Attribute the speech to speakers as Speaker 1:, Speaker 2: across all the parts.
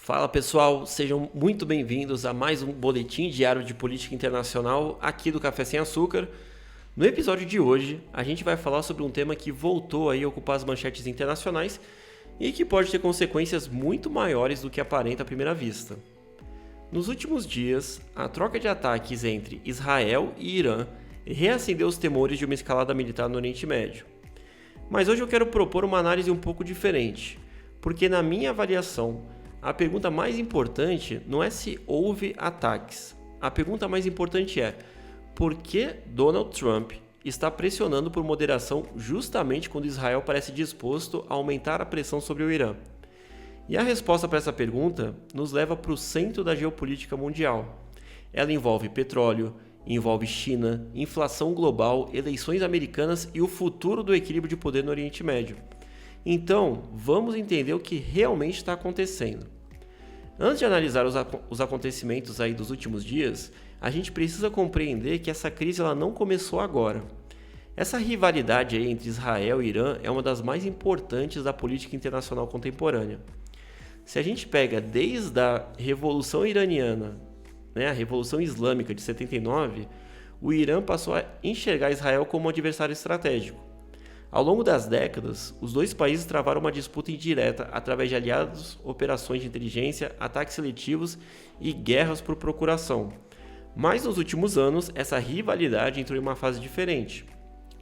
Speaker 1: Fala pessoal, sejam muito bem-vindos a mais um boletim diário de política internacional aqui do Café Sem Açúcar. No episódio de hoje, a gente vai falar sobre um tema que voltou a ocupar as manchetes internacionais e que pode ter consequências muito maiores do que aparenta à primeira vista. Nos últimos dias, a troca de ataques entre Israel e Irã reacendeu os temores de uma escalada militar no Oriente Médio. Mas hoje eu quero propor uma análise um pouco diferente, porque na minha avaliação, a pergunta mais importante não é se houve ataques. A pergunta mais importante é por que Donald Trump está pressionando por moderação justamente quando Israel parece disposto a aumentar a pressão sobre o Irã? E a resposta para essa pergunta nos leva para o centro da geopolítica mundial. Ela envolve petróleo, envolve China, inflação global, eleições americanas e o futuro do equilíbrio de poder no Oriente Médio. Então, vamos entender o que realmente está acontecendo. Antes de analisar os acontecimentos aí dos últimos dias, a gente precisa compreender que essa crise ela não começou agora. Essa rivalidade aí entre Israel e Irã é uma das mais importantes da política internacional contemporânea. Se a gente pega desde a Revolução Iraniana, a Revolução Islâmica de 79, o Irã passou a enxergar Israel como um adversário estratégico. Ao longo das décadas, os dois países travaram uma disputa indireta através de aliados, operações de inteligência, ataques seletivos e guerras por procuração. Mas nos últimos anos, essa rivalidade entrou em uma fase diferente.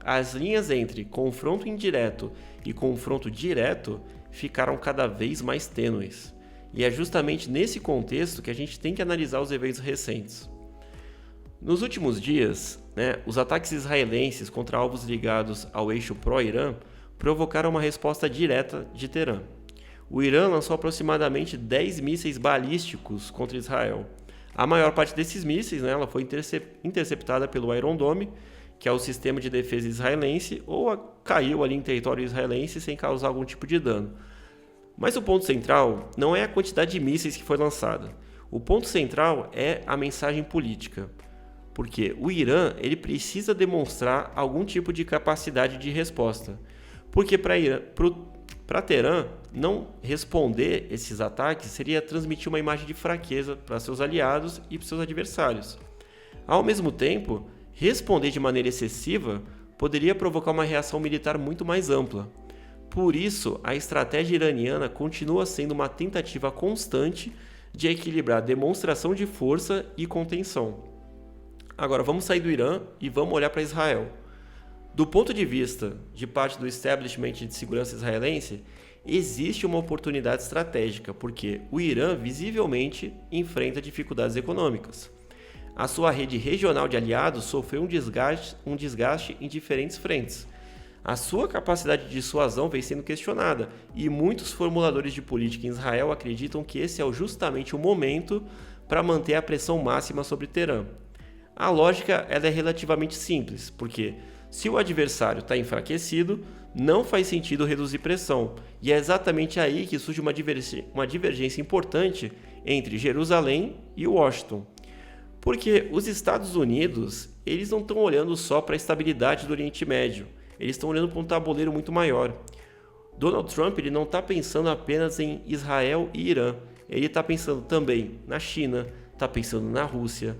Speaker 1: As linhas entre confronto indireto e confronto direto ficaram cada vez mais tênues. E é justamente nesse contexto que a gente tem que analisar os eventos recentes. Nos últimos dias, os ataques israelenses contra alvos ligados ao eixo pró-Irã provocaram uma resposta direta de Teherã. O Irã lançou aproximadamente 10 mísseis balísticos contra Israel. A maior parte desses mísseis ela foi interceptada pelo Iron Dome, que é o sistema de defesa israelense, ou caiu ali em território israelense sem causar algum tipo de dano. Mas o ponto central não é a quantidade de mísseis que foi lançada. O ponto central é a mensagem política. Porque o Irã ele precisa demonstrar algum tipo de capacidade de resposta. Porque para Teherã não responder esses ataques seria transmitir uma imagem de fraqueza para seus aliados e para seus adversários. Ao mesmo tempo, responder de maneira excessiva poderia provocar uma reação militar muito mais ampla. Por isso, a estratégia iraniana continua sendo uma tentativa constante de equilibrar demonstração de força e contenção. Agora, vamos sair do Irã e vamos olhar para Israel. Do ponto de vista de parte do establishment de segurança israelense, existe uma oportunidade estratégica, porque o Irã visivelmente enfrenta dificuldades econômicas. A sua rede regional de aliados sofreu um desgaste em diferentes frentes. A sua capacidade de dissuasão vem sendo questionada, e muitos formuladores de política em Israel acreditam que esse é justamente o momento para manter a pressão máxima sobre Teherã. A lógica ela é relativamente simples, porque se o adversário está enfraquecido, não faz sentido reduzir pressão, e é exatamente aí que surge uma divergência importante entre Jerusalém e Washington. Porque os Estados Unidos eles não estão olhando só para a estabilidade do Oriente Médio, eles estão olhando para um tabuleiro muito maior. Donald Trump ele não está pensando apenas em Israel e Irã, ele está pensando também na China, está pensando na Rússia,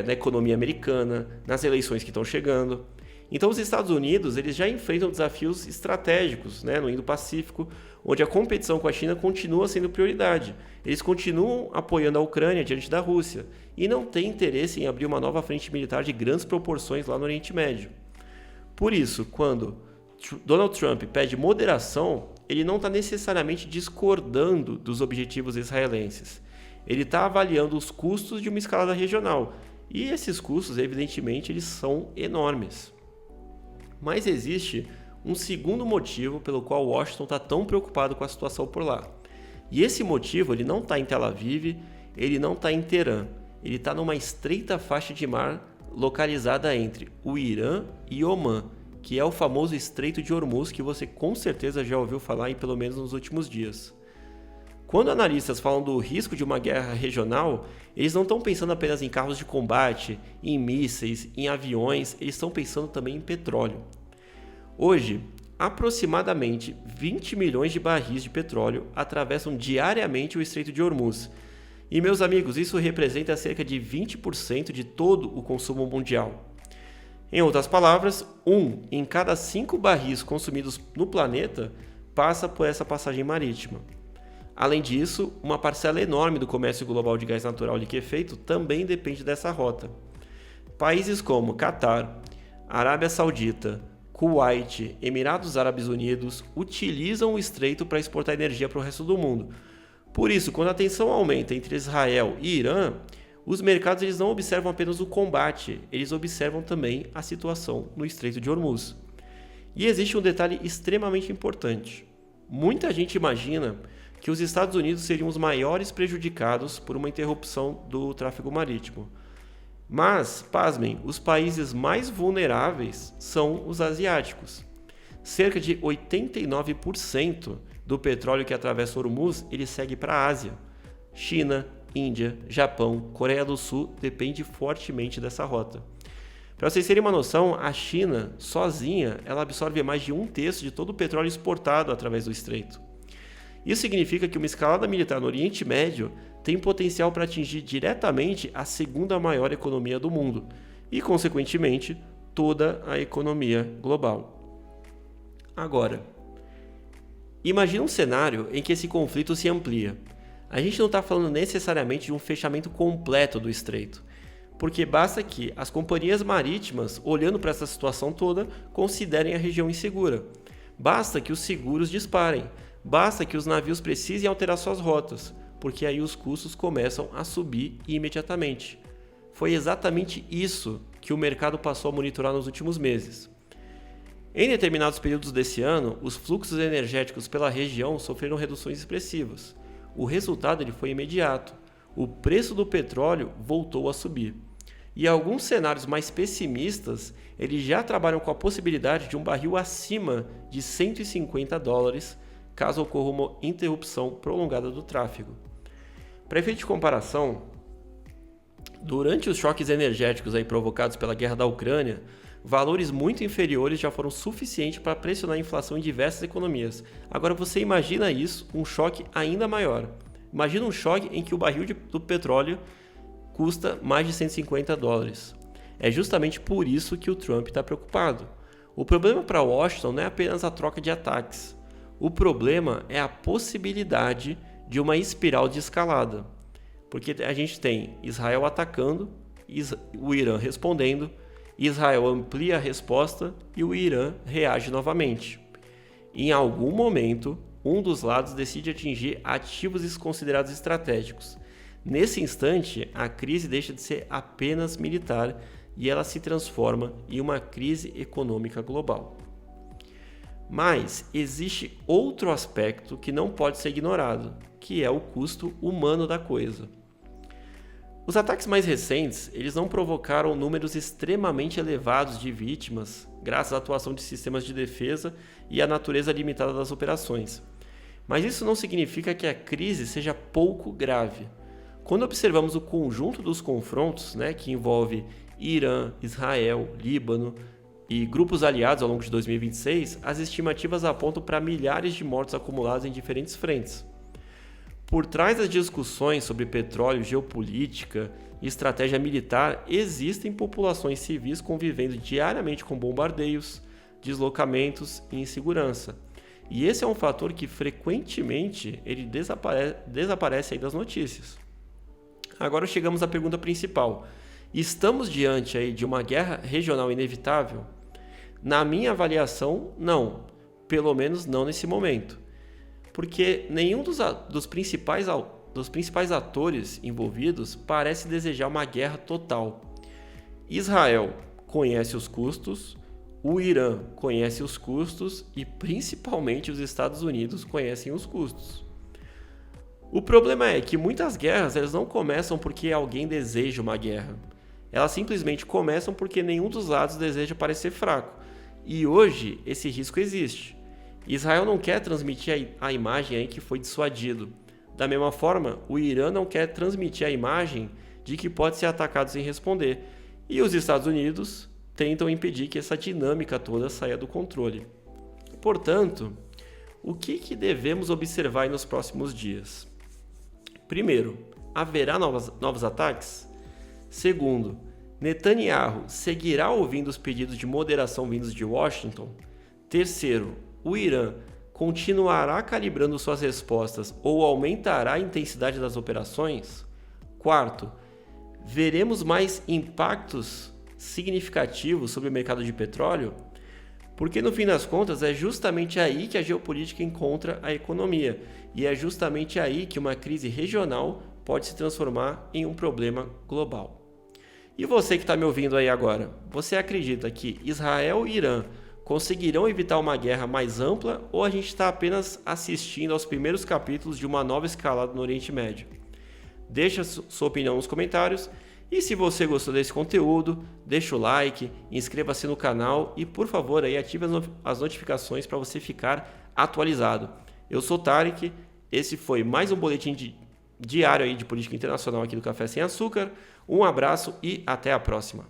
Speaker 1: na economia americana, nas eleições que estão chegando. Então os Estados Unidos eles já enfrentam desafios estratégicos no Indo-Pacífico, onde a competição com a China continua sendo prioridade. Eles continuam apoiando a Ucrânia diante da Rússia e não têm interesse em abrir uma nova frente militar de grandes proporções lá no Oriente Médio. Por isso, quando Donald Trump pede moderação, ele não está necessariamente discordando dos objetivos israelenses. Ele está avaliando os custos de uma escalada regional, e esses custos, evidentemente, eles são enormes. Mas existe um segundo motivo pelo qual Washington está tão preocupado com a situação por lá. E esse motivo ele não está em Tel Aviv, ele não está em Teherã, ele está numa estreita faixa de mar localizada entre o Irã e Omã, que é o famoso Estreito de Hormuz, que você com certeza já ouviu falar em pelo menos nos últimos dias. Quando analistas falam do risco de uma guerra regional, eles não estão pensando apenas em carros de combate, em mísseis, em aviões, eles estão pensando também em petróleo. Hoje, aproximadamente 20 milhões de barris de petróleo atravessam diariamente o Estreito de Hormuz. E, meus amigos, isso representa cerca de 20% de todo o consumo mundial. Em outras palavras, 1 em cada 5 barris consumidos no planeta passa por essa passagem marítima. Além disso, uma parcela enorme do comércio global de gás natural liquefeito também depende dessa rota. Países como Catar, Arábia Saudita, Kuwait, Emirados Árabes Unidos utilizam o estreito para exportar energia para o resto do mundo. Por isso, quando a tensão aumenta entre Israel e Irã, os mercados eles não observam apenas o combate, eles observam também a situação no Estreito de Hormuz. E existe um detalhe extremamente importante. Muita gente imagina que os Estados Unidos seriam os maiores prejudicados por uma interrupção do tráfego marítimo. Mas, pasmem, os países mais vulneráveis são os asiáticos. Cerca de 89% do petróleo que atravessa Hormuz ele segue para a Ásia. China, Índia, Japão, Coreia do Sul depende fortemente dessa rota. Para vocês terem uma noção, a China, sozinha, ela absorve mais de 1/3 de todo o petróleo exportado através do estreito. Isso significa que uma escalada militar no Oriente Médio tem potencial para atingir diretamente a segunda maior economia do mundo e, consequentemente, toda a economia global. Agora, imagine um cenário em que esse conflito se amplia. A gente não está falando necessariamente de um fechamento completo do estreito, porque basta que as companhias marítimas, olhando para essa situação toda, considerem a região insegura. Basta que os seguros disparem, basta que os navios precisem alterar suas rotas, porque aí os custos começam a subir imediatamente. Foi exatamente isso que o mercado passou a monitorar nos últimos meses. Em determinados períodos desse ano, os fluxos energéticos pela região sofreram reduções expressivas. O resultado ele foi imediato. O preço do petróleo voltou a subir. E alguns cenários mais pessimistas, eles já trabalham com a possibilidade de um barril acima de $150, caso ocorra uma interrupção prolongada do tráfego. Para efeito de comparação, durante os choques energéticos provocados pela guerra da Ucrânia, valores muito inferiores já foram suficientes para pressionar a inflação em diversas economias. Agora você imagina isso, um choque ainda maior. Imagina um choque em que o barril do petróleo custa mais de $150. É justamente por isso que o Trump está preocupado. O problema para Washington não é apenas a troca de ataques. O problema é a possibilidade de uma espiral de escalada. Porque a gente tem Israel atacando, o Irã respondendo, Israel amplia a resposta e o Irã reage novamente. Em algum momento, um dos lados decide atingir ativos considerados estratégicos. Nesse instante, a crise deixa de ser apenas militar e ela se transforma em uma crise econômica global. Mas existe outro aspecto que não pode ser ignorado, que é o custo humano da coisa. Os ataques mais recentes, eles não provocaram números extremamente elevados de vítimas, graças à atuação de sistemas de defesa e à natureza limitada das operações. Mas isso não significa que a crise seja pouco grave. Quando observamos o conjunto dos confrontos, que envolve Irã, Israel, Líbano e grupos aliados ao longo de 2026, as estimativas apontam para milhares de mortos acumulados em diferentes frentes. Por trás das discussões sobre petróleo, geopolítica e estratégia militar, existem populações civis convivendo diariamente com bombardeios, deslocamentos e insegurança. E esse é um fator que frequentemente ele desaparece das notícias. Agora chegamos à pergunta principal. Estamos diante de uma guerra regional inevitável? Na minha avaliação, não. Pelo menos não nesse momento. Porque nenhum dos principais atores envolvidos parece desejar uma guerra total. Israel conhece os custos, o Irã conhece os custos e principalmente os Estados Unidos conhecem os custos. O problema é que muitas guerras elas não começam porque alguém deseja uma guerra. Elas simplesmente começam porque nenhum dos lados deseja parecer fraco. E hoje esse risco existe. Israel não quer transmitir a imagem que foi dissuadido. Da mesma forma, o Irã não quer transmitir a imagem de que pode ser atacado sem responder. E os Estados Unidos tentam impedir que essa dinâmica toda saia do controle. Portanto, o que devemos observar aí nos próximos dias? Primeiro, haverá novos ataques? Segundo, Netanyahu seguirá ouvindo os pedidos de moderação vindos de Washington? Terceiro, o Irã continuará calibrando suas respostas ou aumentará a intensidade das operações? Quarto, veremos mais impactos significativos sobre o mercado de petróleo? Porque no fim das contas é justamente aí que a geopolítica encontra a economia e é justamente aí que uma crise regional pode se transformar em um problema global. E você que está me ouvindo aí agora, você acredita que Israel e Irã conseguirão evitar uma guerra mais ampla ou a gente está apenas assistindo aos primeiros capítulos de uma nova escalada no Oriente Médio? Deixa sua opinião nos comentários e se você gostou desse conteúdo, deixa o like, inscreva-se no canal e por favor aí ative as notificações para você ficar atualizado. Eu sou Tarek, esse foi mais um boletim diário aí de política internacional aqui do Café Sem Açúcar. Um abraço e até a próxima.